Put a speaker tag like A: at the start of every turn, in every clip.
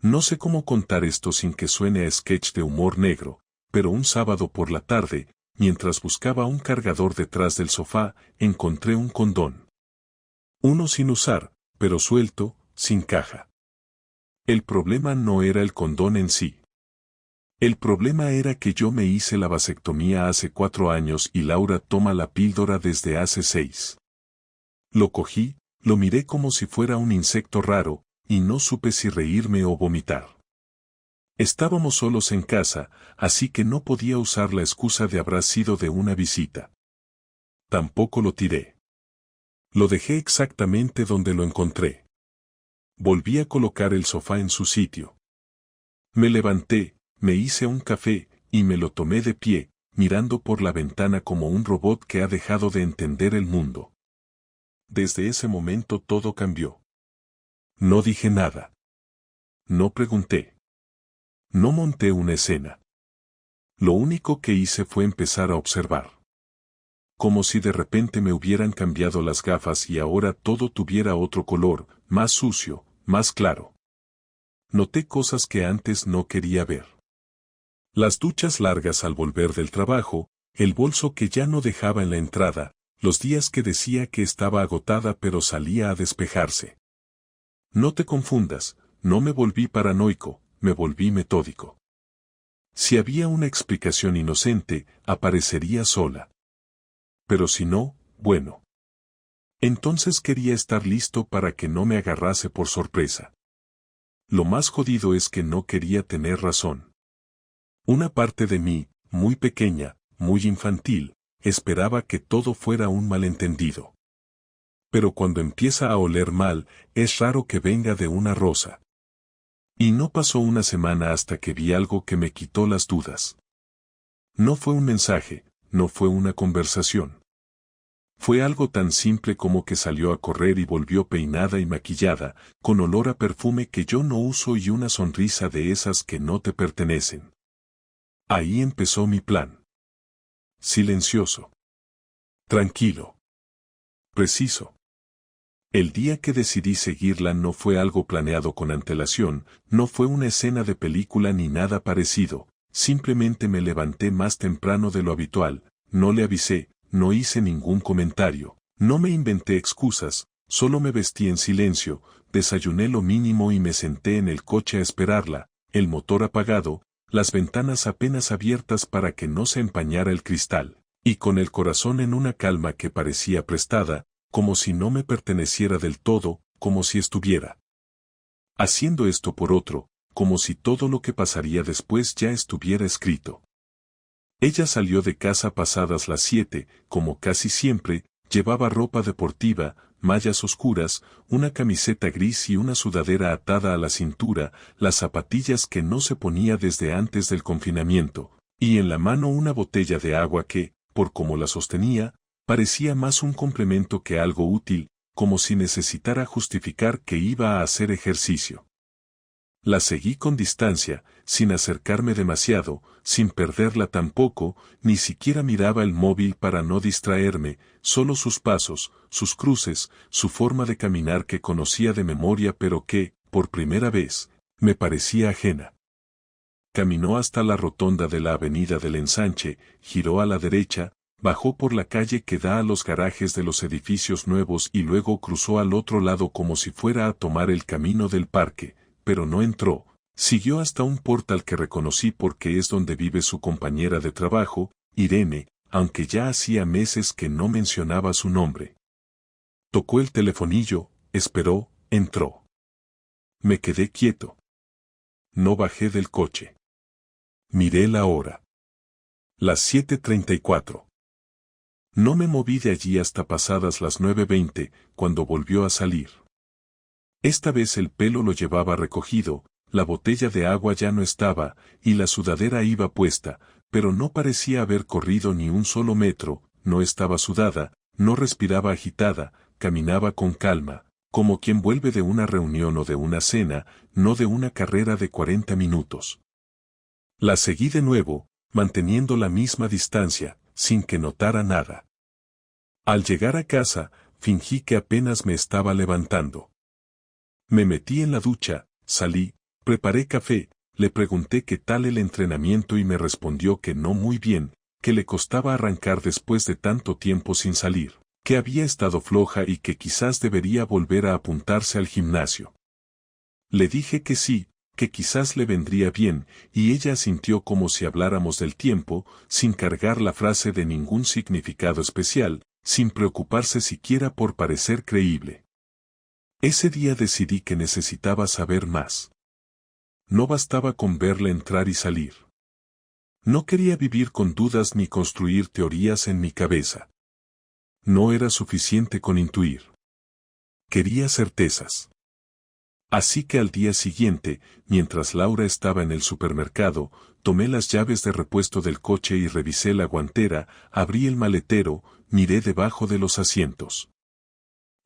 A: No sé cómo contar esto sin que suene a sketch de humor negro, pero un sábado por la tarde, mientras buscaba un cargador detrás del sofá, encontré un condón. Uno sin usar, pero suelto, sin caja. El problema no era el condón en sí. El problema era que yo me hice la vasectomía hace 4 años y Laura toma la píldora desde hace 6. Lo cogí, lo miré como si fuera un insecto raro, y no supe si reírme o vomitar. Estábamos solos en casa, así que no podía usar la excusa de habrá sido de una visita. Tampoco lo tiré. Lo dejé exactamente donde lo encontré. Volví a colocar el sofá en su sitio. Me levanté, me hice un café, y me lo tomé de pie, mirando por la ventana como un robot que ha dejado de entender el mundo. Desde ese momento todo cambió. No dije nada. No pregunté. No monté una escena. Lo único que hice fue empezar a observar. Como si de repente me hubieran cambiado las gafas y ahora todo tuviera otro color, más sucio, más claro. Noté cosas que antes no quería ver. Las duchas largas al volver del trabajo, el bolso que ya no dejaba en la entrada, los días que decía que estaba agotada pero salía a despejarse. No te confundas, no me volví paranoico, me volví metódico. Si había una explicación inocente, aparecería sola. Pero si no, bueno. Entonces quería estar listo para que no me agarrase por sorpresa. Lo más jodido es que no quería tener razón. Una parte de mí, muy pequeña, muy infantil, esperaba que todo fuera un malentendido. Pero cuando empieza a oler mal, es raro que venga de una rosa. Y no pasó una semana hasta que vi algo que me quitó las dudas. No fue un mensaje, no fue una conversación. Fue algo tan simple como que salió a correr y volvió peinada y maquillada, con olor a perfume que yo no uso y una sonrisa de esas que no te pertenecen. Ahí empezó mi plan. Silencioso. Tranquilo. Preciso. El día que decidí seguirla no fue algo planeado con antelación, no fue una escena de película ni nada parecido, simplemente me levanté más temprano de lo habitual, no le avisé, no hice ningún comentario, no me inventé excusas, solo me vestí en silencio, desayuné lo mínimo y me senté en el coche a esperarla, el motor apagado, las ventanas apenas abiertas para que no se empañara el cristal, y con el corazón en una calma que parecía prestada, como si no me perteneciera del todo, como si estuviera haciendo esto por otro, como si todo lo que pasaría después ya estuviera escrito. Ella salió de casa pasadas las 7, como casi siempre, llevaba ropa deportiva, mallas oscuras, una camiseta gris y una sudadera atada a la cintura, las zapatillas que no se ponía desde antes del confinamiento, y en la mano una botella de agua que, por cómo la sostenía, parecía más un complemento que algo útil, como si necesitara justificar que iba a hacer ejercicio. La seguí con distancia, sin acercarme demasiado, sin perderla tampoco, ni siquiera miraba el móvil para no distraerme, solo sus pasos, sus cruces, su forma de caminar que conocía de memoria pero que, por primera vez, me parecía ajena. Caminó hasta la rotonda de la avenida del Ensanche, giró a la derecha, bajó por la calle que da a los garajes de los edificios nuevos y luego cruzó al otro lado como si fuera a tomar el camino del parque, pero no entró. Siguió hasta un portal que reconocí porque es donde vive su compañera de trabajo, Irene, aunque ya hacía meses que no mencionaba su nombre. Tocó el telefonillo, esperó, entró. Me quedé quieto. No bajé del coche. Miré la hora. Las 7:34. No me moví de allí hasta pasadas las 9:20, cuando volvió a salir. Esta vez el pelo lo llevaba recogido, la botella de agua ya no estaba, y la sudadera iba puesta, pero no parecía haber corrido ni un solo metro, no estaba sudada, no respiraba agitada, caminaba con calma, como quien vuelve de una reunión o de una cena, no de una carrera de 40 minutos. La seguí de nuevo, manteniendo la misma distancia, sin que notara nada. Al llegar a casa, fingí que apenas me estaba levantando. Me metí en la ducha, salí, Preparé café, le pregunté qué tal el entrenamiento y me respondió que no muy bien, que le costaba arrancar después de tanto tiempo sin salir, que había estado floja y que quizás debería volver a apuntarse al gimnasio. Le dije que sí, que quizás le vendría bien, y ella asintió como si habláramos del tiempo, sin cargar la frase de ningún significado especial, sin preocuparse siquiera por parecer creíble. Ese día decidí que necesitaba saber más. No bastaba con verle entrar y salir. No quería vivir con dudas ni construir teorías en mi cabeza. No era suficiente con intuir. Quería certezas. Así que al día siguiente, mientras Laura estaba en el supermercado, tomé las llaves de repuesto del coche y revisé la guantera, abrí el maletero, miré debajo de los asientos.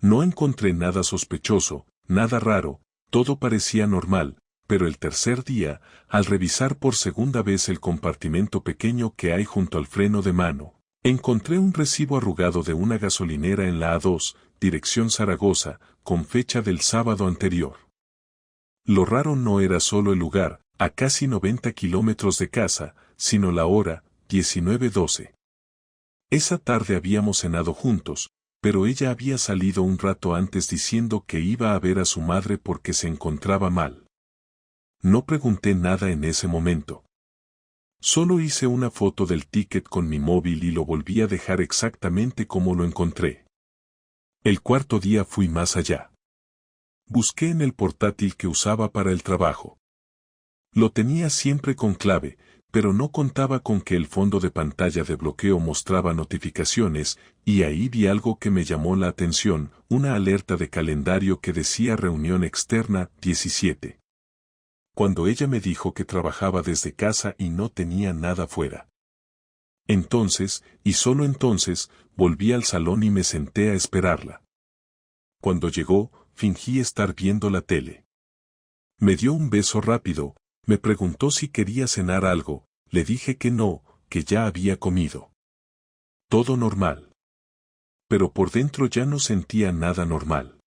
A: No encontré nada sospechoso, nada raro, todo parecía normal, pero el tercer día, al revisar por segunda vez el compartimento pequeño que hay junto al freno de mano, encontré un recibo arrugado de una gasolinera en la A2, dirección Zaragoza, con fecha del sábado anterior. Lo raro no era solo el lugar, a casi 90 kilómetros de casa, sino la hora, 19:12. Esa tarde habíamos cenado juntos, pero ella había salido un rato antes diciendo que iba a ver a su madre porque se encontraba mal. No pregunté nada en ese momento. Solo hice una foto del ticket con mi móvil y lo volví a dejar exactamente como lo encontré. El cuarto día fui más allá. Busqué en el portátil que usaba para el trabajo. Lo tenía siempre con clave, pero no contaba con que el fondo de pantalla de bloqueo mostraba notificaciones, y ahí vi algo que me llamó la atención, una alerta de calendario que decía reunión externa 17. Cuando ella me dijo que trabajaba desde casa y no tenía nada fuera. Entonces, y solo entonces, volví al salón y me senté a esperarla. Cuando llegó, fingí estar viendo la tele. Me dio un beso rápido, me preguntó si quería cenar algo, le dije que no, que ya había comido. Todo normal. Pero por dentro ya no sentía nada normal.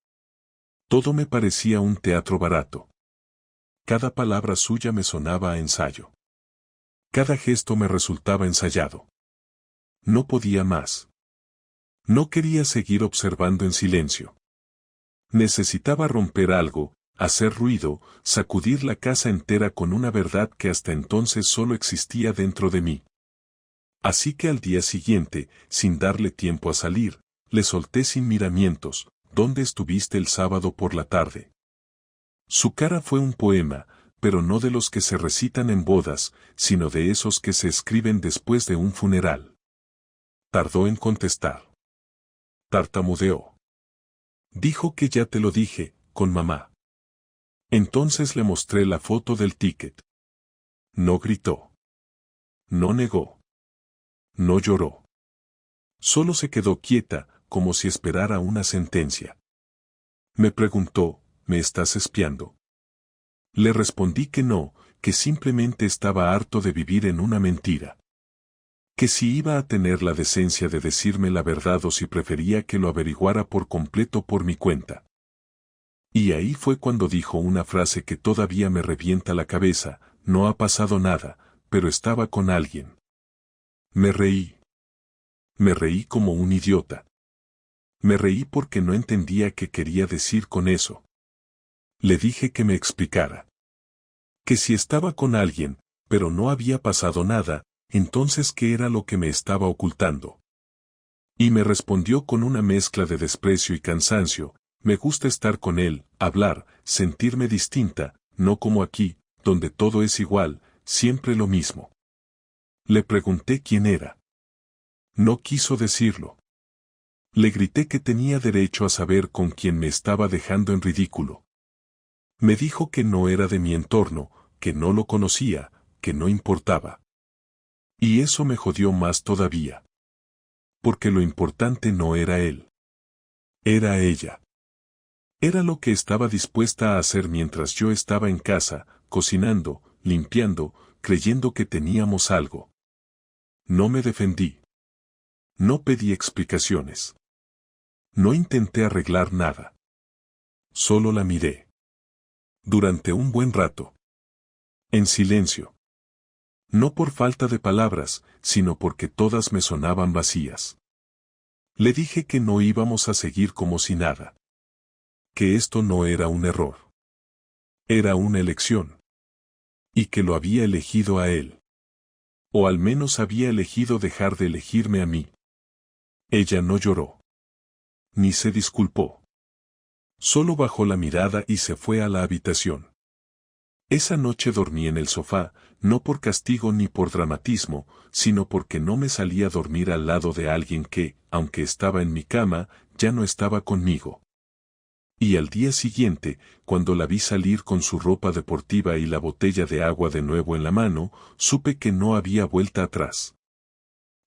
A: Todo me parecía un teatro barato. Cada palabra suya me sonaba a ensayo. Cada gesto me resultaba ensayado. No podía más. No quería seguir observando en silencio. Necesitaba romper algo, hacer ruido, sacudir la casa entera con una verdad que hasta entonces solo existía dentro de mí. Así que al día siguiente, sin darle tiempo a salir, le solté sin miramientos, ¿dónde estuviste el sábado por la tarde? Su cara fue un poema, pero no de los que se recitan en bodas, sino de esos que se escriben después de un funeral. Tardó en contestar. Tartamudeó. Dijo que ya te lo dije, con mamá. Entonces le mostré la foto del ticket. No gritó. No negó. No lloró. Solo se quedó quieta, como si esperara una sentencia. Me preguntó, ¿me estás espiando? Le respondí que no, que simplemente estaba harto de vivir en una mentira. Que si iba a tener la decencia de decirme la verdad o si prefería que lo averiguara por completo por mi cuenta. Y ahí fue cuando dijo una frase que todavía me revienta la cabeza, no ha pasado nada, pero estaba con alguien. Me reí. Me reí como un idiota. Me reí porque no entendía qué quería decir con eso. Le dije que me explicara. Que si estaba con alguien, pero no había pasado nada, entonces ¿qué era lo que me estaba ocultando? Y me respondió con una mezcla de desprecio y cansancio, me gusta estar con él, hablar, sentirme distinta, no como aquí, donde todo es igual, siempre lo mismo. Le pregunté quién era. No quiso decirlo. Le grité que tenía derecho a saber con quién me estaba dejando en ridículo. Me dijo que no era de mi entorno, que no lo conocía, que no importaba. Y eso me jodió más todavía. Porque lo importante no era él. Era ella. Era lo que estaba dispuesta a hacer mientras yo estaba en casa, cocinando, limpiando, creyendo que teníamos algo. No me defendí. No pedí explicaciones. No intenté arreglar nada. Solo la miré. Durante un buen rato. En silencio. No por falta de palabras, sino porque todas me sonaban vacías. Le dije que no íbamos a seguir como si nada. Que esto no era un error. Era una elección. Y que lo había elegido a él. O al menos había elegido dejar de elegirme a mí. Ella no lloró. Ni se disculpó. Solo bajó la mirada y se fue a la habitación. Esa noche dormí en el sofá, no por castigo ni por dramatismo, sino porque no me salía a dormir al lado de alguien que, aunque estaba en mi cama, ya no estaba conmigo. Y al día siguiente, cuando la vi salir con su ropa deportiva y la botella de agua de nuevo en la mano, supe que no había vuelta atrás.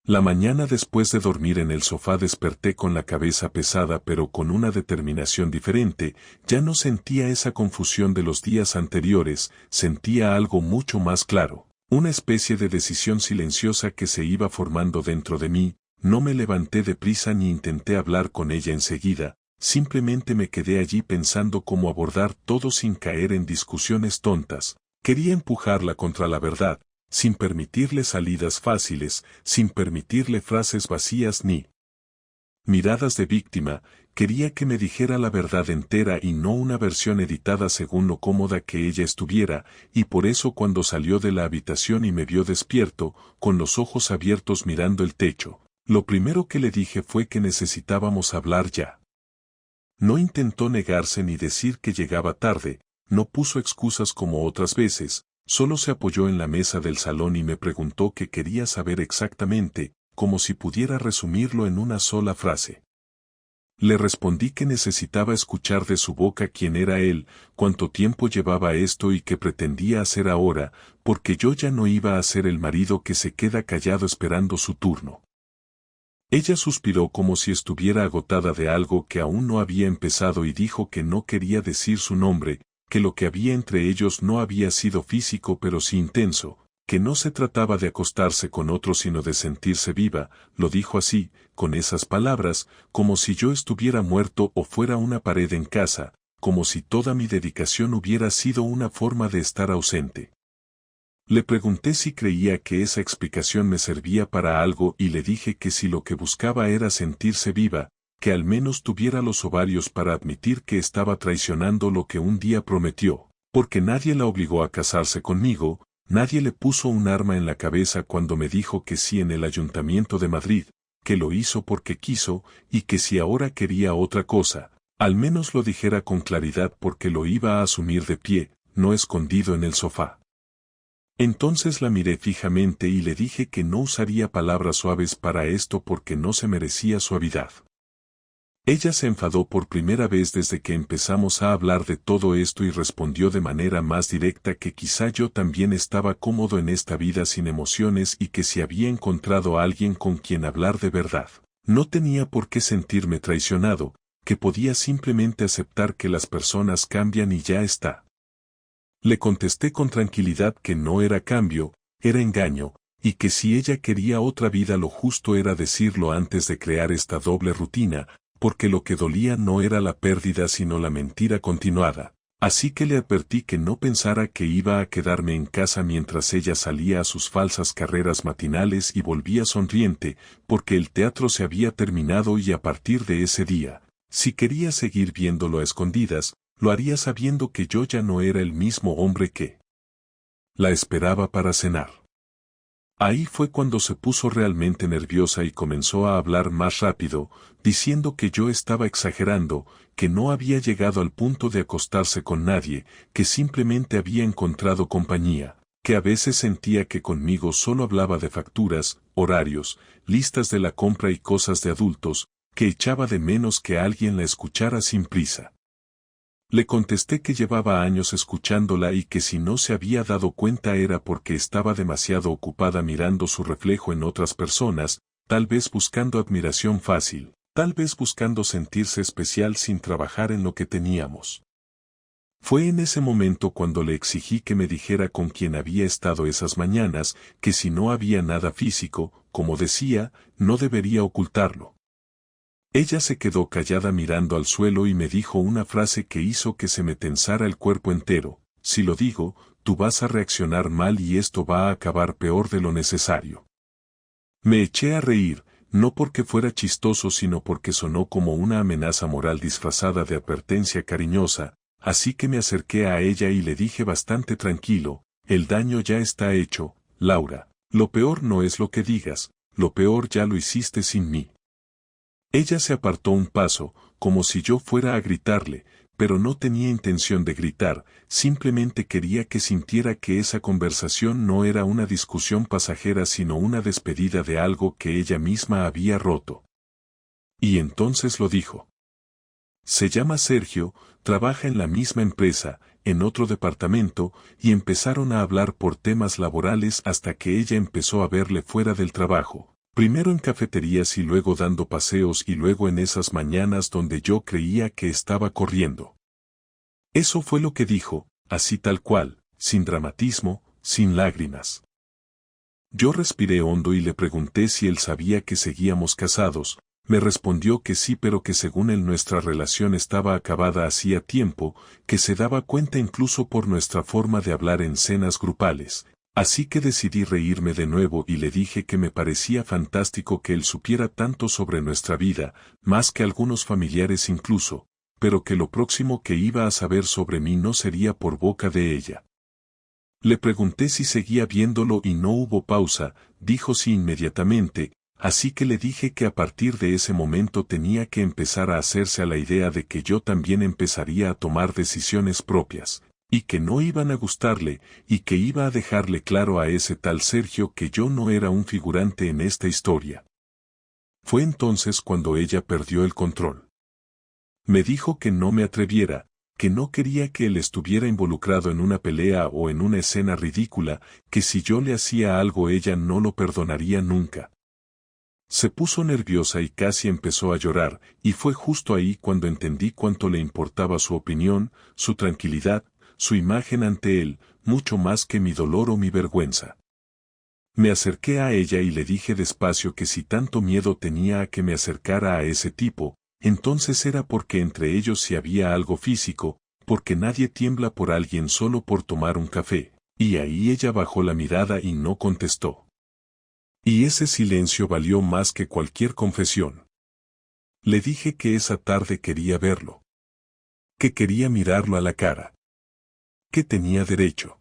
A: La mañana después de dormir en el sofá desperté con la cabeza pesada pero con una determinación diferente, ya no sentía esa confusión de los días anteriores, sentía algo mucho más claro, una especie de decisión silenciosa que se iba formando dentro de mí. No me levanté deprisa ni intenté hablar con ella enseguida, simplemente me quedé allí pensando cómo abordar todo sin caer en discusiones tontas. Quería empujarla contra la verdad, sin permitirle salidas fáciles, sin permitirle frases vacías ni miradas de víctima. Quería que me dijera la verdad entera y no una versión editada según lo cómoda que ella estuviera, y por eso cuando salió de la habitación y me vio despierto, con los ojos abiertos mirando el techo, lo primero que le dije fue que necesitábamos hablar ya. No intentó negarse ni decir que llegaba tarde, no puso excusas como otras veces. Solo se apoyó en la mesa del salón y me preguntó qué quería saber exactamente, como si pudiera resumirlo en una sola frase. Le respondí que necesitaba escuchar de su boca quién era él, cuánto tiempo llevaba esto y qué pretendía hacer ahora, porque yo ya no iba a ser el marido que se queda callado esperando su turno. Ella suspiró como si estuviera agotada de algo que aún no había empezado y dijo que no quería decir su nombre, que lo que había entre ellos no había sido físico pero sí intenso, que no se trataba de acostarse con otro sino de sentirse viva. Lo dijo así, con esas palabras, como si yo estuviera muerto o fuera una pared en casa, como si toda mi dedicación hubiera sido una forma de estar ausente. Le pregunté si creía que esa explicación me servía para algo y le dije que si lo que buscaba era sentirse viva, que al menos tuviera los ovarios para admitir que estaba traicionando lo que un día prometió, porque nadie la obligó a casarse conmigo, nadie le puso un arma en la cabeza cuando me dijo que sí en el Ayuntamiento de Madrid, que lo hizo porque quiso, y que si ahora quería otra cosa, al menos lo dijera con claridad porque lo iba a asumir de pie, no escondido en el sofá. Entonces la miré fijamente y le dije que no usaría palabras suaves para esto porque no se merecía suavidad. Ella se enfadó por primera vez desde que empezamos a hablar de todo esto y respondió de manera más directa que quizá yo también estaba cómodo en esta vida sin emociones y que si había encontrado a alguien con quien hablar de verdad, no tenía por qué sentirme traicionado, que podía simplemente aceptar que las personas cambian y ya está. Le contesté con tranquilidad que no era cambio, era engaño, y que si ella quería otra vida lo justo era decirlo antes de crear esta doble rutina, porque lo que dolía no era la pérdida sino la mentira continuada. Así que le advertí que no pensara que iba a quedarme en casa mientras ella salía a sus falsas carreras matinales y volvía sonriente, porque el teatro se había terminado y a partir de ese día, si quería seguir viéndolo a escondidas, lo haría sabiendo que yo ya no era el mismo hombre que la esperaba para cenar. Ahí fue cuando se puso realmente nerviosa y comenzó a hablar más rápido, diciendo que yo estaba exagerando, que no había llegado al punto de acostarse con nadie, que simplemente había encontrado compañía, que a veces sentía que conmigo solo hablaba de facturas, horarios, listas de la compra y cosas de adultos, que echaba de menos que alguien la escuchara sin prisa. Le contesté que llevaba años escuchándola y que si no se había dado cuenta era porque estaba demasiado ocupada mirando su reflejo en otras personas, tal vez buscando admiración fácil, tal vez buscando sentirse especial sin trabajar en lo que teníamos. Fue en ese momento cuando le exigí que me dijera con quién había estado esas mañanas, que si no había nada físico, como decía, no debería ocultarlo. Ella se quedó callada mirando al suelo y me dijo una frase que hizo que se me tensara el cuerpo entero: si lo digo, tú vas a reaccionar mal y esto va a acabar peor de lo necesario. Me eché a reír, no porque fuera chistoso sino porque sonó como una amenaza moral disfrazada de advertencia cariñosa, así que me acerqué a ella y le dije bastante tranquilo, el daño ya está hecho, Laura, lo peor no es lo que digas, lo peor ya lo hiciste sin mí. Ella se apartó un paso, como si yo fuera a gritarle, pero no tenía intención de gritar, simplemente quería que sintiera que esa conversación no era una discusión pasajera sino una despedida de algo que ella misma había roto. Y entonces lo dijo. Se llama Sergio, trabaja en la misma empresa, en otro departamento, y empezaron a hablar por temas laborales hasta que ella empezó a verle fuera del trabajo. Primero en cafeterías y luego dando paseos y luego en esas mañanas donde yo creía que estaba corriendo. Eso fue lo que dijo, así tal cual, sin dramatismo, sin lágrimas. Yo respiré hondo y le pregunté si él sabía que seguíamos casados, me respondió que sí pero que según él nuestra relación estaba acabada hacía tiempo, que se daba cuenta incluso por nuestra forma de hablar en cenas grupales. Así que decidí reírme de nuevo y le dije que me parecía fantástico que él supiera tanto sobre nuestra vida, más que algunos familiares incluso, pero que lo próximo que iba a saber sobre mí no sería por boca de ella. Le pregunté si seguía viéndolo y no hubo pausa, dijo sí inmediatamente, así que le dije que a partir de ese momento tenía que empezar a hacerse a la idea de que yo también empezaría a tomar decisiones propias. Y que no iban a gustarle, y que iba a dejarle claro a ese tal Sergio que yo no era un figurante en esta historia. Fue entonces cuando ella perdió el control. Me dijo que no me atreviera, que no quería que él estuviera involucrado en una pelea o en una escena ridícula, que si yo le hacía algo ella no lo perdonaría nunca. Se puso nerviosa y casi empezó a llorar, y fue justo ahí cuando entendí cuánto le importaba su opinión, su tranquilidad, su imagen ante él, mucho más que mi dolor o mi vergüenza. Me acerqué a ella y le dije despacio que si tanto miedo tenía a que me acercara a ese tipo, entonces era porque entre ellos sí había algo físico, porque nadie tiembla por alguien solo por tomar un café, y ahí ella bajó la mirada y no contestó. Y ese silencio valió más que cualquier confesión. Le dije que esa tarde quería verlo. Que quería mirarlo a la cara. Que tenía derecho.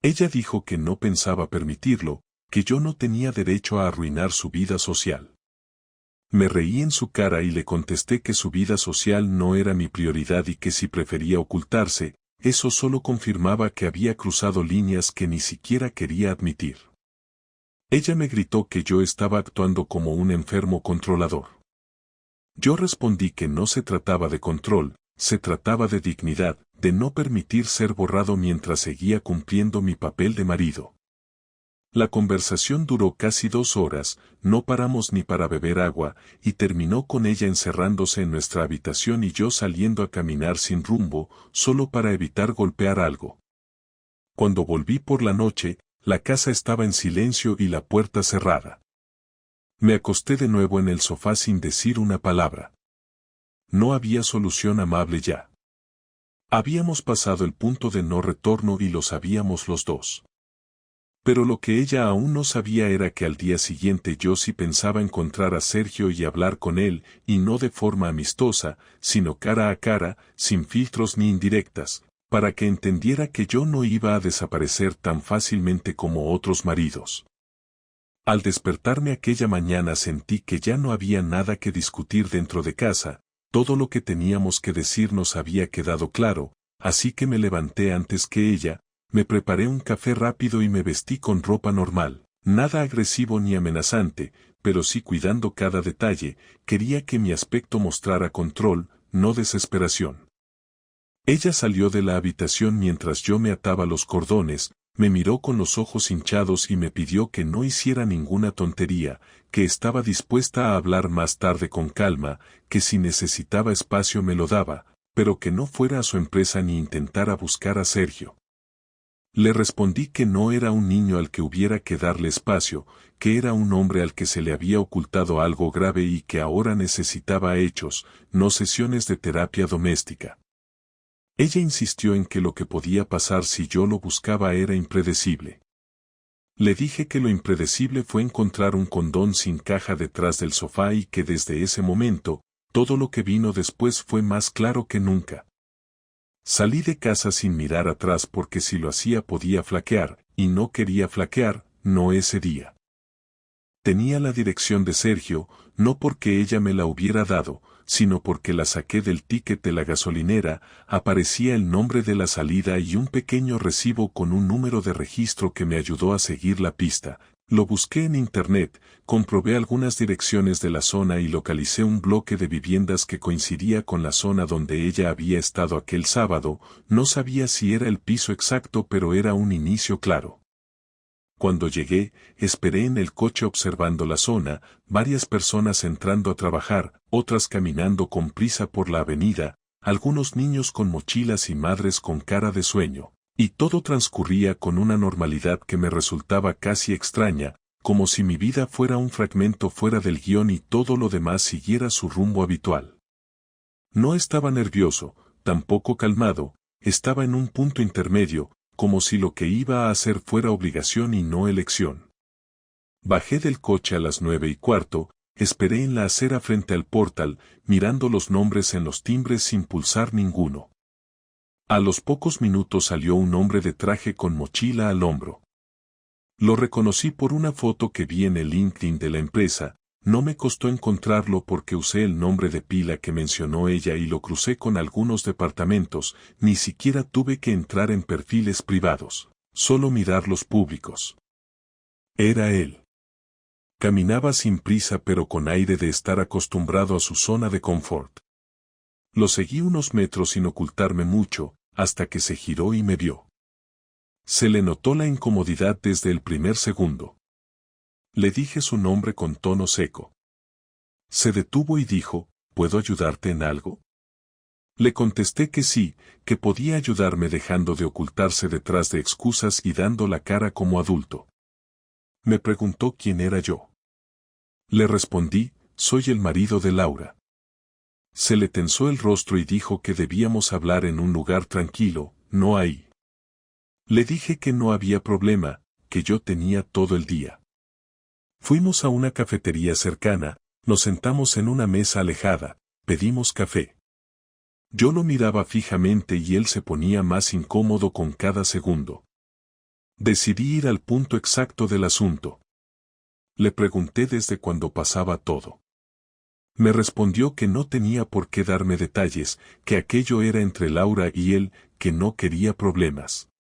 A: Ella dijo que no pensaba permitirlo, que yo no tenía derecho a arruinar su vida social. Me reí en su cara y le contesté que su vida social no era mi prioridad y que si prefería ocultarse, eso solo confirmaba que había cruzado líneas que ni siquiera quería admitir. Ella me gritó que yo estaba actuando como un enfermo controlador. Yo respondí que no se trataba de control, se trataba de dignidad, de no permitir ser borrado mientras seguía cumpliendo mi papel de marido. La conversación duró casi 2 horas, no paramos ni para beber agua, y terminó con ella encerrándose en nuestra habitación y yo saliendo a caminar sin rumbo, solo para evitar golpear algo. Cuando volví por la noche, la casa estaba en silencio y la puerta cerrada. Me acosté de nuevo en el sofá sin decir una palabra. No había solución amable ya. Habíamos pasado el punto de no retorno y lo sabíamos los dos. Pero lo que ella aún no sabía era que al día siguiente yo sí pensaba encontrar a Sergio y hablar con él, y no de forma amistosa, sino cara a cara, sin filtros ni indirectas, para que entendiera que yo no iba a desaparecer tan fácilmente como otros maridos. Al despertarme aquella mañana sentí que ya no había nada que discutir dentro de casa, todo lo que teníamos que decir nos había quedado claro, así que me levanté antes que ella, me preparé un café rápido y me vestí con ropa normal, nada agresivo ni amenazante, pero sí cuidando cada detalle, quería que mi aspecto mostrara control, no desesperación. Ella salió de la habitación mientras yo me ataba los cordones, me miró con los ojos hinchados y me pidió que no hiciera ninguna tontería, que estaba dispuesta a hablar más tarde con calma, que si necesitaba espacio me lo daba, pero que no fuera a su empresa ni intentara buscar a Sergio. Le respondí que no era un niño al que hubiera que darle espacio, que era un hombre al que se le había ocultado algo grave y que ahora necesitaba hechos, no sesiones de terapia doméstica. Ella insistió en que lo que podía pasar si yo lo buscaba era impredecible. Le dije que lo impredecible fue encontrar un condón sin caja detrás del sofá y que desde ese momento, todo lo que vino después fue más claro que nunca. Salí de casa sin mirar atrás porque si lo hacía podía flaquear, y no quería flaquear, no ese día. Tenía la dirección de Sergio, no porque ella me la hubiera dado, sino porque la saqué del ticket de la gasolinera, aparecía el nombre de la salida y un pequeño recibo con un número de registro que me ayudó a seguir la pista. Lo busqué en internet, comprobé algunas direcciones de la zona y localicé un bloque de viviendas que coincidía con la zona donde ella había estado aquel sábado. No sabía si era el piso exacto, pero era un inicio claro. Cuando llegué, esperé en el coche observando la zona, varias personas entrando a trabajar, otras caminando con prisa por la avenida, algunos niños con mochilas y madres con cara de sueño, y todo transcurría con una normalidad que me resultaba casi extraña, como si mi vida fuera un fragmento fuera del guión y todo lo demás siguiera su rumbo habitual. No estaba nervioso, tampoco calmado, estaba en un punto intermedio, como si lo que iba a hacer fuera obligación y no elección. Bajé del coche a las 9:15, esperé en la acera frente al portal, mirando los nombres en los timbres sin pulsar ninguno. A los pocos minutos salió un hombre de traje con mochila al hombro. Lo reconocí por una foto que vi en el LinkedIn de la empresa. No me costó encontrarlo porque usé el nombre de pila que mencionó ella y lo crucé con algunos departamentos, ni siquiera tuve que entrar en perfiles privados, solo mirar los públicos. Era él. Caminaba sin prisa pero con aire de estar acostumbrado a su zona de confort. Lo seguí unos metros sin ocultarme mucho, hasta que se giró y me vio. Se le notó la incomodidad desde el primer segundo. Le dije su nombre con tono seco. Se detuvo y dijo, ¿puedo ayudarte en algo? Le contesté que sí, que podía ayudarme dejando de ocultarse detrás de excusas y dando la cara como adulto. Me preguntó quién era yo. Le respondí, soy el marido de Laura. Se le tensó el rostro y dijo que debíamos hablar en un lugar tranquilo, no ahí. Le dije que no había problema, que yo tenía todo el día. Fuimos a una cafetería cercana, nos sentamos en una mesa alejada, pedimos café. Yo lo miraba fijamente y él se ponía más incómodo con cada segundo. Decidí ir al punto exacto del asunto. Le pregunté desde cuándo pasaba todo. Me respondió que no tenía por qué darme detalles, que aquello era entre Laura y él, que no quería problemas.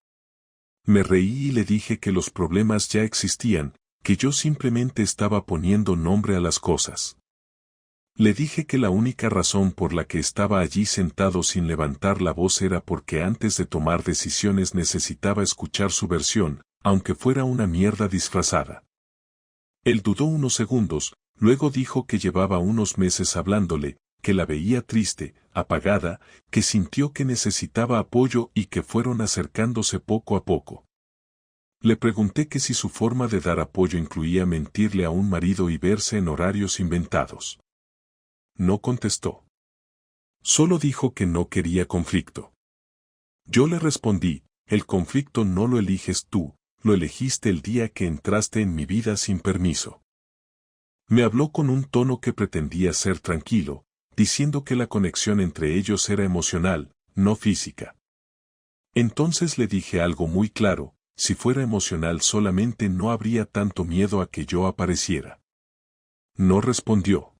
A: Me reí y le dije que los problemas ya existían, que yo simplemente estaba poniendo nombre a las cosas. Le dije que la única razón por la que estaba allí sentado sin levantar la voz era porque antes de tomar decisiones necesitaba escuchar su versión, aunque fuera una mierda disfrazada. Él dudó unos segundos, luego dijo que llevaba unos meses hablándole, que la veía triste, apagada, que sintió que necesitaba apoyo y que fueron acercándose poco a poco. Le pregunté que si su forma de dar apoyo incluía mentirle a un marido y verse en horarios inventados. No contestó. Solo dijo que no quería conflicto. Yo le respondí, el conflicto no lo eliges tú, lo elegiste el día que entraste en mi vida sin permiso. Me habló con un tono que pretendía ser tranquilo, diciendo que la conexión entre ellos era emocional, no física. Entonces le dije algo muy claro. Si fuera emocional solamente no habría tanto miedo a que yo apareciera. No respondió.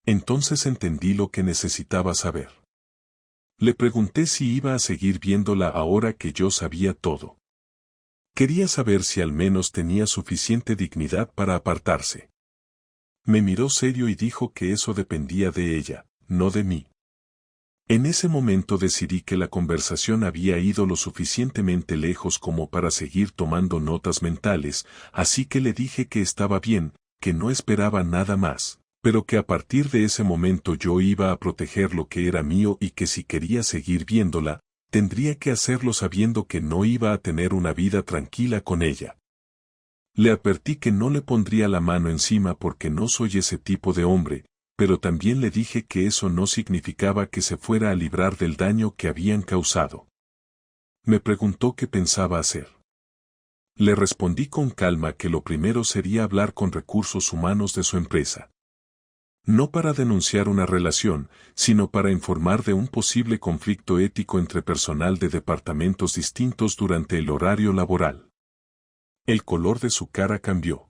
A: Entonces entendí lo que necesitaba saber. Le pregunté si iba a seguir viéndola ahora que yo sabía todo. Quería saber si al menos tenía suficiente dignidad para apartarse. Me miró serio y dijo que eso dependía de ella, no de mí. En ese momento decidí que la conversación había ido lo suficientemente lejos como para seguir tomando notas mentales, así que le dije que estaba bien, que no esperaba nada más, pero que a partir de ese momento yo iba a proteger lo que era mío y que si quería seguir viéndola, tendría que hacerlo sabiendo que no iba a tener una vida tranquila con ella. Le advertí que no le pondría la mano encima porque no soy ese tipo de hombre, pero también le dije que eso no significaba que se fuera a librar del daño que habían causado. Me preguntó qué pensaba hacer. Le respondí con calma que lo primero sería hablar con recursos humanos de su empresa. No para denunciar una relación, sino para informar de un posible conflicto ético entre personal de departamentos distintos durante el horario laboral. El color de su cara cambió.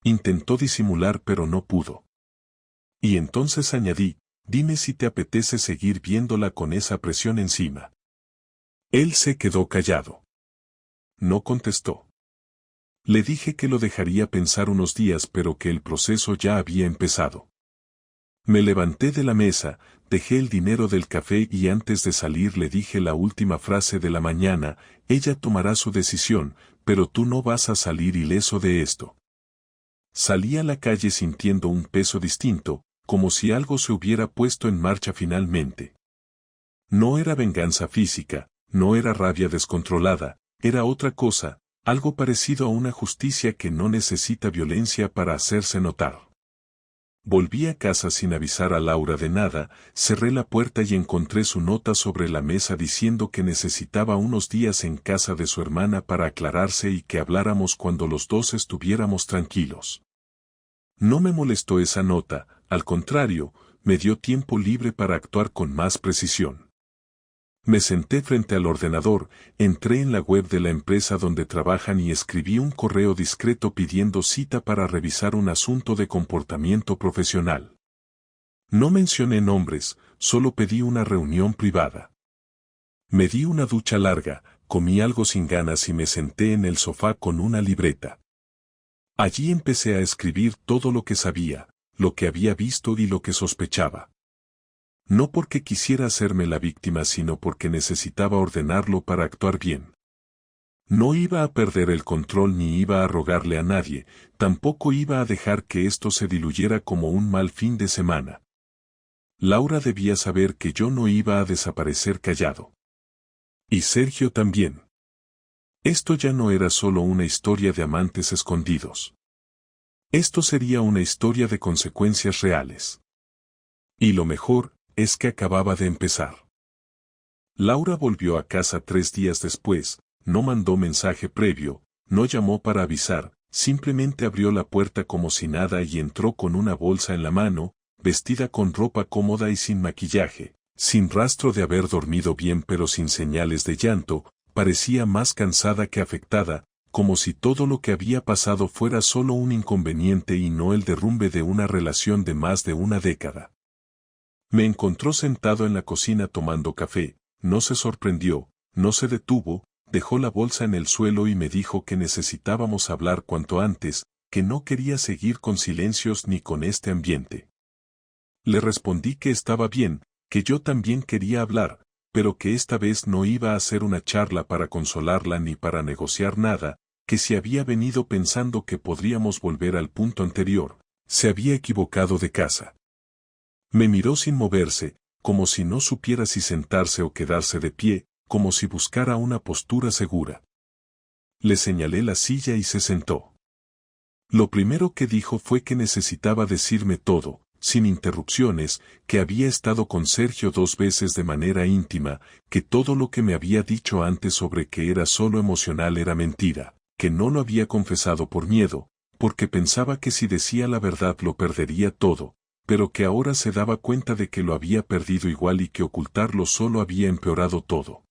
A: Intentó disimular pero no pudo. Y entonces añadí, dime si te apetece seguir viéndola con esa presión encima. Él se quedó callado. No contestó. Le dije que lo dejaría pensar unos días pero que el proceso ya había empezado. Me levanté de la mesa, dejé el dinero del café y antes de salir le dije la última frase de la mañana, ella tomará su decisión, pero tú no vas a salir ileso de esto. Salí a la calle sintiendo un peso distinto, como si algo se hubiera puesto en marcha finalmente. No era venganza física, no era rabia descontrolada, era otra cosa, algo parecido a una justicia que no necesita violencia para hacerse notar. Volví a casa sin avisar a Laura de nada, cerré la puerta y encontré su nota sobre la mesa diciendo que necesitaba unos días en casa de su hermana para aclararse y que habláramos cuando los dos estuviéramos tranquilos. No me molestó esa nota, al contrario, me dio tiempo libre para actuar con más precisión. Me senté frente al ordenador, entré en la web de la empresa donde trabajan y escribí un correo discreto pidiendo cita para revisar un asunto de comportamiento profesional. No mencioné nombres, solo pedí una reunión privada. Me di una ducha larga, comí algo sin ganas y me senté en el sofá con una libreta. Allí empecé a escribir todo lo que sabía, lo que había visto y lo que sospechaba. No porque quisiera hacerme la víctima sino porque necesitaba ordenarlo para actuar bien. No iba a perder el control ni iba a rogarle a nadie, tampoco iba a dejar que esto se diluyera como un mal fin de semana. Laura debía saber que yo no iba a desaparecer callado. Y Sergio también. Esto ya no era solo una historia de amantes escondidos. Esto sería una historia de consecuencias reales. Y lo mejor, es que acababa de empezar. Laura volvió a casa 3 días después, no mandó mensaje previo, no llamó para avisar, simplemente abrió la puerta como si nada y entró con una bolsa en la mano, vestida con ropa cómoda y sin maquillaje, sin rastro de haber dormido bien pero sin señales de llanto, parecía más cansada que afectada, como si todo lo que había pasado fuera solo un inconveniente y no el derrumbe de una relación de más de una década. Me encontró sentado en la cocina tomando café, no se sorprendió, no se detuvo, dejó la bolsa en el suelo y me dijo que necesitábamos hablar cuanto antes, que no quería seguir con silencios ni con este ambiente. Le respondí que estaba bien, que yo también quería hablar, pero que esta vez no iba a ser una charla para consolarla ni para negociar nada, que si había venido pensando que podríamos volver al punto anterior, se había equivocado de casa. Me miró sin moverse, como si no supiera si sentarse o quedarse de pie, como si buscara una postura segura. Le señalé la silla y se sentó. Lo primero que dijo fue que necesitaba decirme todo, sin interrupciones, que había estado con Sergio 2 veces de manera íntima, que todo lo que me había dicho antes sobre que era solo emocional era mentira, que no lo había confesado por miedo, porque pensaba que si decía la verdad lo perdería todo, pero que ahora se daba cuenta de que lo había perdido igual y que ocultarlo solo había empeorado todo.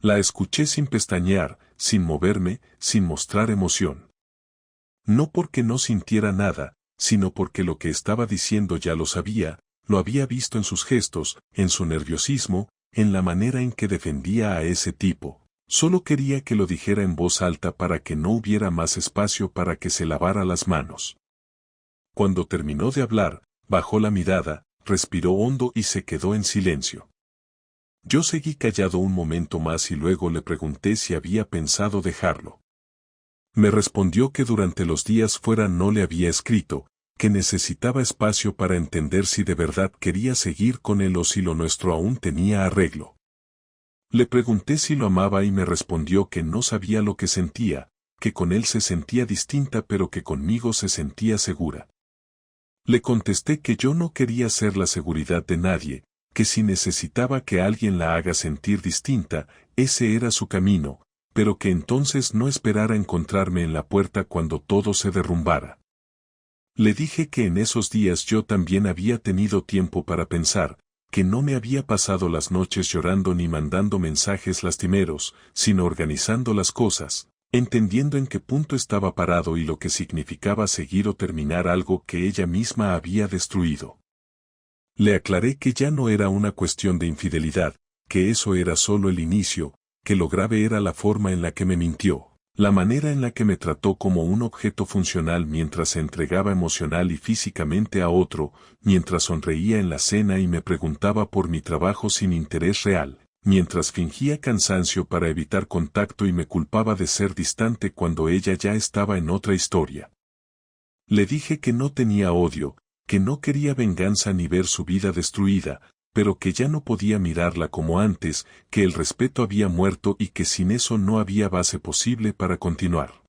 A: La escuché sin pestañear, sin moverme, sin mostrar emoción. No porque no sintiera nada, sino porque lo que estaba diciendo ya lo sabía, lo había visto en sus gestos, en su nerviosismo, en la manera en que defendía a ese tipo. Solo quería que lo dijera en voz alta para que no hubiera más espacio para que se lavara las manos. Cuando terminó de hablar, bajó la mirada, respiró hondo y se quedó en silencio. Yo seguí callado un momento más y luego le pregunté si había pensado dejarlo. Me respondió que durante los días fuera no le había escrito, que necesitaba espacio para entender si de verdad quería seguir con él o si lo nuestro aún tenía arreglo. Le pregunté si lo amaba y me respondió que no sabía lo que sentía, que con él se sentía distinta pero que conmigo se sentía segura. Le contesté que yo no quería ser la seguridad de nadie, que si necesitaba que alguien la haga sentir distinta, ese era su camino, pero que entonces no esperara encontrarme en la puerta cuando todo se derrumbara. Le dije que en esos días yo también había tenido tiempo para pensar, que no me había pasado las noches llorando ni mandando mensajes lastimeros, sino organizando las cosas, entendiendo en qué punto estaba parado y lo que significaba seguir o terminar algo que ella misma había destruido. Le aclaré que ya no era una cuestión de infidelidad, que eso era solo el inicio, que lo grave era la forma en la que me mintió, la manera en la que me trató como un objeto funcional mientras se entregaba emocional y físicamente a otro, mientras sonreía en la cena y me preguntaba por mi trabajo sin interés real, mientras fingía cansancio para evitar contacto y me culpaba de ser distante cuando ella ya estaba en otra historia. Le dije que no tenía odio, que no quería venganza ni ver su vida destruida, pero que ya no podía mirarla como antes, que el respeto había muerto y que sin eso no había base posible para continuar.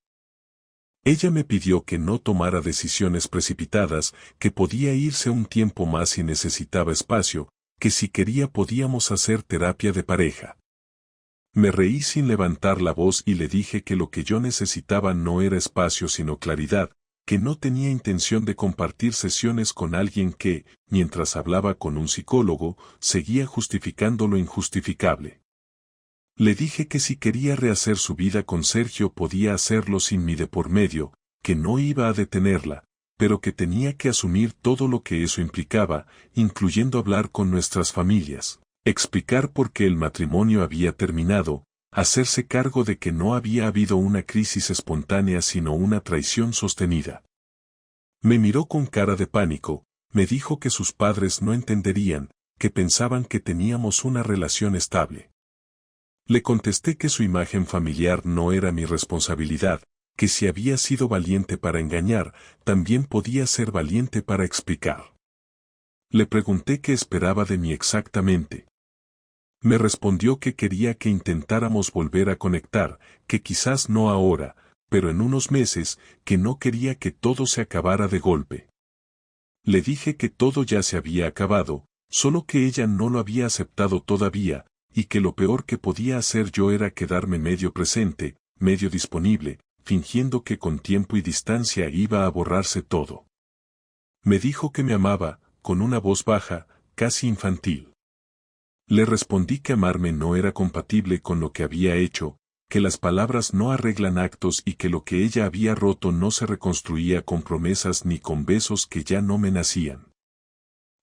A: Ella me pidió que no tomara decisiones precipitadas, que podía irse un tiempo más si necesitaba espacio, que si quería podíamos hacer terapia de pareja. Me reí sin levantar la voz y le dije que lo que yo necesitaba no era espacio sino claridad, que no tenía intención de compartir sesiones con alguien que, mientras hablaba con un psicólogo, seguía justificando lo injustificable. Le dije que si quería rehacer su vida con Sergio podía hacerlo sin mí de por medio, que no iba a detenerla, pero que tenía que asumir todo lo que eso implicaba, incluyendo hablar con nuestras familias, explicar por qué el matrimonio había terminado, hacerse cargo de que no había habido una crisis espontánea sino una traición sostenida. Me miró con cara de pánico, me dijo que sus padres no entenderían, que pensaban que teníamos una relación estable. Le contesté que su imagen familiar no era mi responsabilidad, que si había sido valiente para engañar, también podía ser valiente para explicar. Le pregunté qué esperaba de mí exactamente. Me respondió que quería que intentáramos volver a conectar, que quizás no ahora, pero en unos meses, que no quería que todo se acabara de golpe. Le dije que todo ya se había acabado, solo que ella no lo había aceptado todavía, y que lo peor que podía hacer yo era quedarme medio presente, medio disponible, fingiendo que con tiempo y distancia iba a borrarse todo. Me dijo que me amaba, con una voz baja, casi infantil. Le respondí que amarme no era compatible con lo que había hecho, que las palabras no arreglan actos y que lo que ella había roto no se reconstruía con promesas ni con besos que ya no me nacían.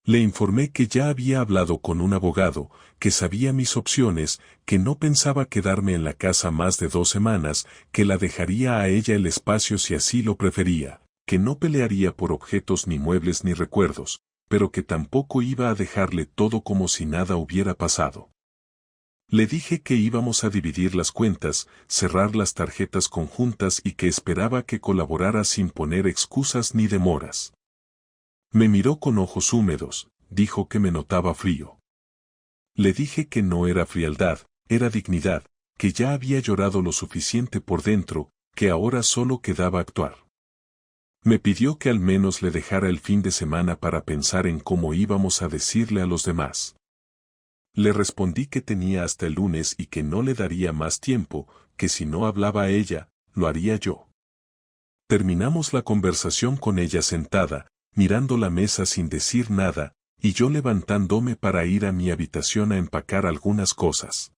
A: Le informé que ya había hablado con un abogado, que sabía mis opciones, que no pensaba quedarme en la casa más de 2 semanas, que la dejaría a ella el espacio si así lo prefería, que no pelearía por objetos ni muebles ni recuerdos, pero que tampoco iba a dejarle todo como si nada hubiera pasado. Le dije que íbamos a dividir las cuentas, cerrar las tarjetas conjuntas y que esperaba que colaborara sin poner excusas ni demoras. Me miró con ojos húmedos, dijo que me notaba frío. Le dije que no era frialdad, era dignidad, que ya había llorado lo suficiente por dentro, que ahora solo quedaba actuar. Me pidió que al menos le dejara el fin de semana para pensar en cómo íbamos a decirle a los demás. Le respondí que tenía hasta el lunes y que no le daría más tiempo, que si no hablaba a ella, lo haría yo. Terminamos la conversación con ella sentada, mirando la mesa sin decir nada, y yo levantándome para ir a mi habitación a empacar algunas cosas.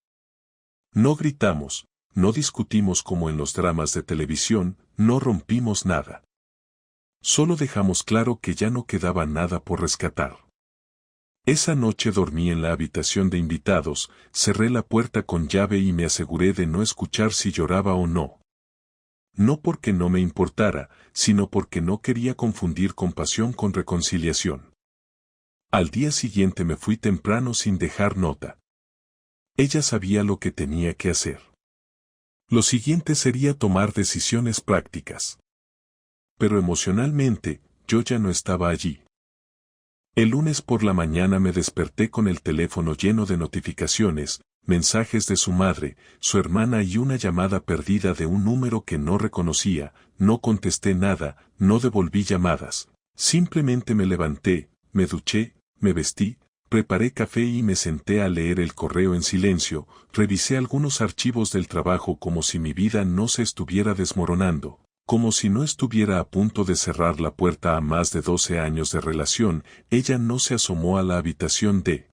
A: No gritamos, no discutimos como en los dramas de televisión, no rompimos nada. Solo dejamos claro que ya no quedaba nada por rescatar. Esa noche dormí en la habitación de invitados, cerré la puerta con llave y me aseguré de no escuchar si lloraba o no. No porque no me importara, sino porque no quería confundir compasión con reconciliación. Al día siguiente me fui temprano sin dejar nota. Ella sabía lo que tenía que hacer. Lo siguiente sería tomar decisiones prácticas. Pero emocionalmente, yo ya no estaba allí. El lunes por la mañana me desperté con el teléfono lleno de notificaciones, mensajes de su madre, su hermana y una llamada perdida de un número que no reconocía. No contesté nada, no devolví llamadas. Simplemente me levanté, me duché, me vestí, preparé café y me senté a leer el correo en silencio, revisé algunos archivos del trabajo como si mi vida no se estuviera desmoronando, como si no estuviera a punto de cerrar la puerta a más de 12 años de relación. Ella no se asomó a la habitación de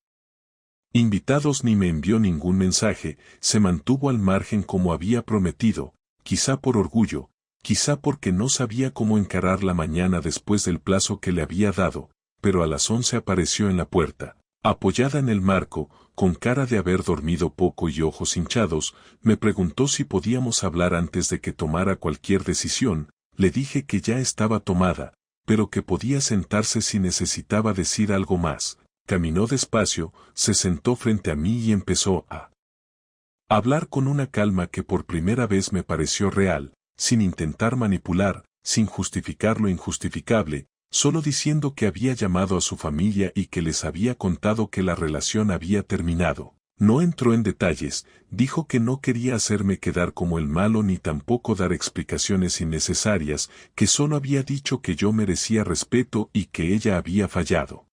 A: invitados ni me envió ningún mensaje, se mantuvo al margen como había prometido, quizá por orgullo, quizá porque no sabía cómo encarar la mañana después del plazo que le había dado, pero a las 11 apareció en la puerta. Apoyada en el marco, con cara de haber dormido poco y ojos hinchados, me preguntó si podíamos hablar antes de que tomara cualquier decisión. Le dije que ya estaba tomada, pero que podía sentarse si necesitaba decir algo más. Caminó despacio, se sentó frente a mí y empezó a hablar con una calma que por primera vez me pareció real, sin intentar manipular, sin justificar lo injustificable, solo diciendo que había llamado a su familia y que les había contado que la relación había terminado. No entró en detalles, dijo que no quería hacerme quedar como el malo ni tampoco dar explicaciones innecesarias, que solo había dicho que yo merecía respeto y que ella había fallado.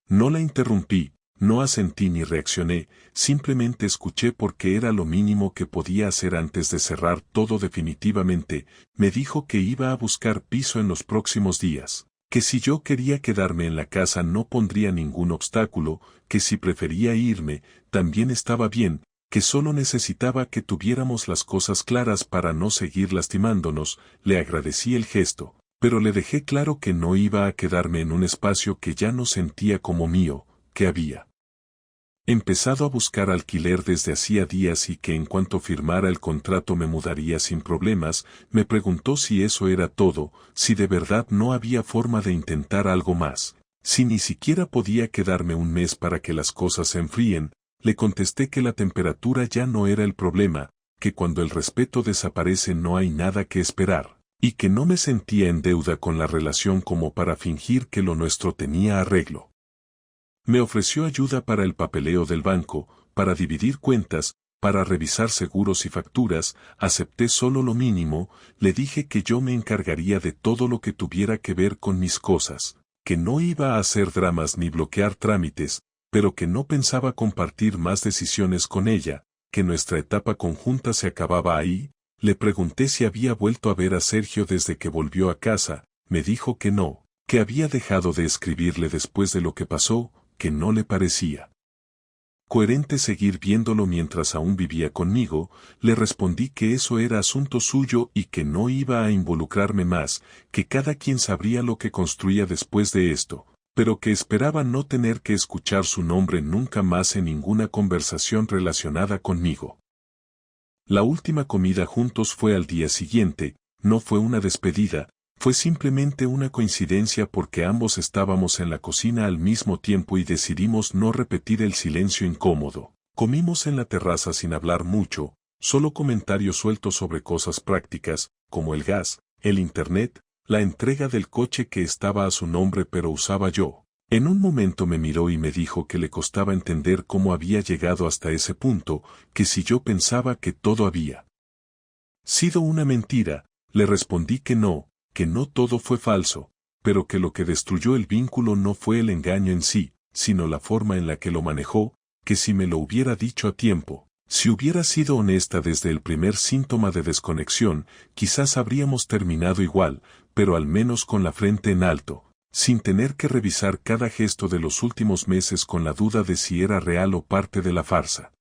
A: No la interrumpí, no asentí ni reaccioné, simplemente escuché porque era lo mínimo que podía hacer antes de cerrar todo definitivamente. Me dijo que iba a buscar piso en los próximos días, que si yo quería quedarme en la casa no pondría ningún obstáculo, que si prefería irme, también estaba bien, que solo necesitaba que tuviéramos las cosas claras para no seguir lastimándonos. Le agradecí el gesto, pero le dejé claro que no iba a quedarme en un espacio que ya no sentía como mío, que había empezado a buscar alquiler desde hacía días y que en cuanto firmara el contrato me mudaría sin problemas. Me preguntó si eso era todo, si de verdad no había forma de intentar algo más, si ni siquiera podía quedarme un mes para que las cosas se enfríen. Le contesté que la temperatura ya no era el problema, que cuando el respeto desaparece no hay nada que esperar, y que no me sentía en deuda con la relación como para fingir que lo nuestro tenía arreglo. Me ofreció ayuda para el papeleo del banco, para dividir cuentas, para revisar seguros y facturas. Acepté solo lo mínimo. Le dije que yo me encargaría de todo lo que tuviera que ver con mis cosas, que no iba a hacer dramas ni bloquear trámites, pero que no pensaba compartir más decisiones con ella, que nuestra etapa conjunta se acababa ahí. Le pregunté si había vuelto a ver a Sergio desde que volvió a casa. Me dijo que no, que había dejado de escribirle después de lo que pasó, que no le parecía coherente seguir viéndolo mientras aún vivía conmigo. Le respondí que eso era asunto suyo y que no iba a involucrarme más, que cada quien sabría lo que construía después de esto, pero que esperaba no tener que escuchar su nombre nunca más en ninguna conversación relacionada conmigo. La última comida juntos fue al día siguiente. No fue una despedida, fue simplemente una coincidencia porque ambos estábamos en la cocina al mismo tiempo y decidimos no repetir el silencio incómodo. Comimos en la terraza sin hablar mucho, solo comentarios sueltos sobre cosas prácticas, como el gas, el internet, la entrega del coche que estaba a su nombre pero usaba yo. En un momento me miró y me dijo que le costaba entender cómo había llegado hasta ese punto, que si yo pensaba que todo había sido una mentira. Le respondí que no todo fue falso, pero que lo que destruyó el vínculo no fue el engaño en sí, sino la forma en la que lo manejó, que si me lo hubiera dicho a tiempo, si hubiera sido honesta desde el primer síntoma de desconexión, quizás habríamos terminado igual, pero al menos con la frente en alto, sin tener que revisar cada gesto de los últimos meses con la duda de si era real o parte de la farsa.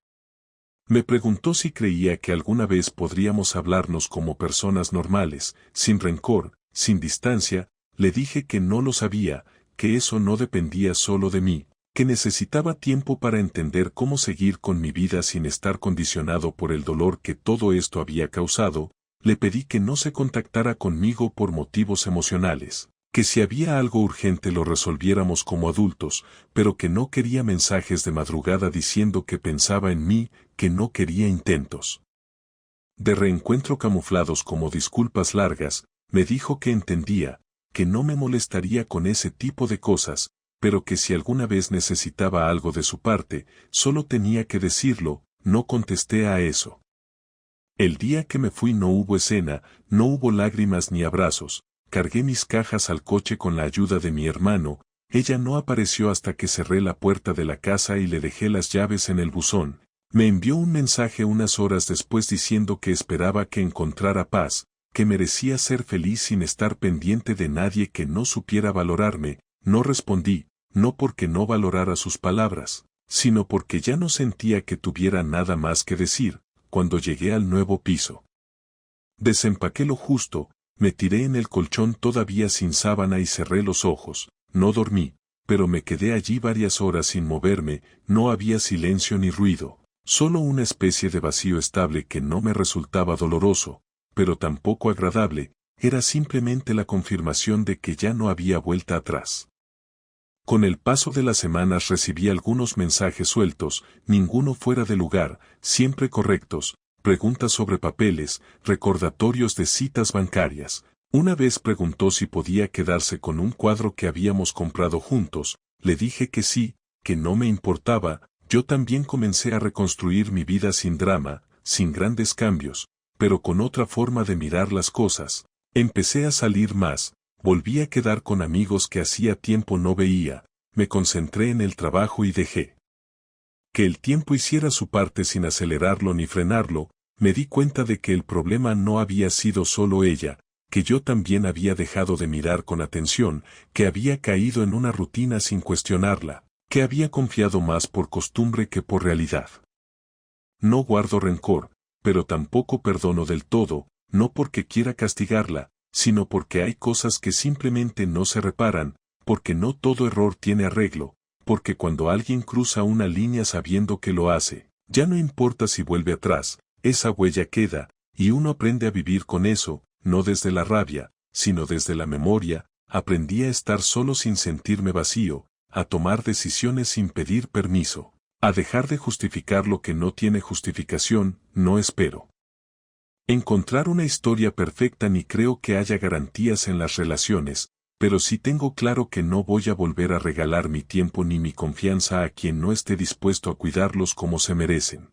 A: Me preguntó si creía que alguna vez podríamos hablarnos como personas normales, sin rencor, sin distancia. Le dije que no lo sabía, que eso no dependía solo de mí, que necesitaba tiempo para entender cómo seguir con mi vida sin estar condicionado por el dolor que todo esto había causado. Le pedí que no se contactara conmigo por motivos emocionales, que si había algo urgente lo resolviéramos como adultos, pero que no quería mensajes de madrugada diciendo que pensaba en mí, que no quería intentos de reencuentro camuflados como disculpas largas. Me dijo que entendía, que no me molestaría con ese tipo de cosas, pero que si alguna vez necesitaba algo de su parte, solo tenía que decirlo. No contesté a eso. El día que me fui no hubo escena, no hubo lágrimas ni abrazos, cargué mis cajas al coche con la ayuda de mi hermano. Ella no apareció hasta que cerré la puerta de la casa y le dejé las llaves en el buzón. Me envió un mensaje unas horas después diciendo que esperaba que encontrara paz, que merecía ser feliz sin estar pendiente de nadie que no supiera valorarme. No respondí, no porque no valorara sus palabras, sino porque ya no sentía que tuviera nada más que decir. Cuando llegué al nuevo piso, desempaqué lo justo, me tiré en el colchón todavía sin sábana y cerré los ojos. No dormí, pero me quedé allí varias horas sin moverme. No había silencio ni ruido, solo una especie de vacío estable que no me resultaba doloroso, pero tampoco agradable. Era simplemente la confirmación de que ya no había vuelta atrás. Con el paso de las semanas recibí algunos mensajes sueltos, ninguno fuera de lugar, siempre correctos, preguntas sobre papeles, recordatorios de citas bancarias. Una vez preguntó si podía quedarse con un cuadro que habíamos comprado juntos. Le dije que sí, que no me importaba. Yo también comencé a reconstruir mi vida sin drama, sin grandes cambios, pero con otra forma de mirar las cosas. Empecé a salir más, volví a quedar con amigos que hacía tiempo no veía, me concentré en el trabajo y dejé que el tiempo hiciera su parte sin acelerarlo ni frenarlo. Me di cuenta de que el problema no había sido solo ella, que yo también había dejado de mirar con atención, que había caído en una rutina sin cuestionarla, que había confiado más por costumbre que por realidad. No guardo rencor, pero tampoco perdono del todo, no porque quiera castigarla, sino porque hay cosas que simplemente no se reparan, porque no todo error tiene arreglo, porque cuando alguien cruza una línea sabiendo que lo hace, ya no importa si vuelve atrás, esa huella queda, y uno aprende a vivir con eso. No desde la rabia, sino desde la memoria. Aprendí a estar solo sin sentirme vacío, a tomar decisiones sin pedir permiso, a dejar de justificar lo que no tiene justificación. No espero encontrar una historia perfecta ni creo que haya garantías en las relaciones, pero sí tengo claro que no voy a volver a regalar mi tiempo ni mi confianza a quien no esté dispuesto a cuidarlos como se merecen.